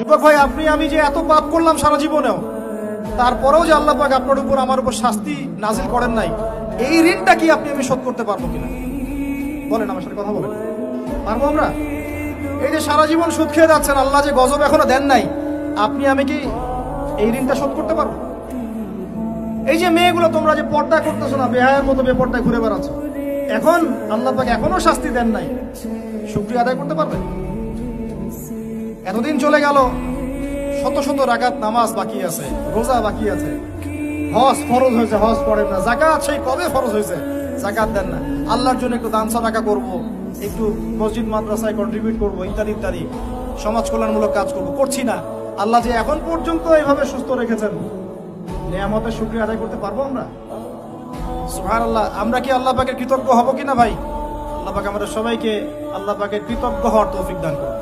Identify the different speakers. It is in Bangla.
Speaker 1: যুবক ভাই, আপনি আমি যে এত পাপ করলাম সারা জীবনেও, তারপরেও যে আল্লাহ পাক আপনার উপর আমার উপর শাস্তি নাজিল করেন নাই, এই ঋণটা কি আপনি আমি শোধ করতে পারবো কিনা? বলেন, আমার সাথে কথা বলেন, পারবো আমরা? এই যে সারা জীবন সুদ খেয়ে যাচ্ছেন, আল্লাহ যে গজব এখনো দেন নাই, আপনি আমি কি এই ঋণটা শোধ করতে পারবো? এই যে মেয়েগুলো তোমরা যে পর্দা করতেছো না, বেহায়ের মতো বেপর্দায় ঘুরে বেড়াচ্ছ, এখন আল্লাহ পাক এখনো শাস্তি দেন নাই, শুকরিয়া আদায় করতে পারবে? এতদিন চলে গেল, শত শত রাকাত নামাজ বাকি আছে, রোজা বাকি আছে, হজ ফরজ হয়েছে, হজ করেন না, যাকাত সেই কবে ফরজ হয়েছে, যাকাত দেন না, আল্লাহর জন্য একটু দান সাদাকা করবো, একটু মসজিদ মাদ্রাসায় কন্ট্রিবিউট করবো, ইত্যাদি ইত্যাদি সমাজ কল্যাণমূলক কাজ করবো, করছি না। আল্লাহ যে এখন পর্যন্ত এইভাবে সুস্থ রেখেছেন, নিয়ামতের শুকরিয়া আদায় করতে পারবো আমরা? সুবহানাল্লাহ। আমরা কি আল্লাহ পাকের কৃতজ্ঞ হব কিনা ভাই? আল্লাহ পাক আমাদের সবাইকে আল্লাহ পাকের কৃতজ্ঞ হওয়ার তৌফিক দান করুন।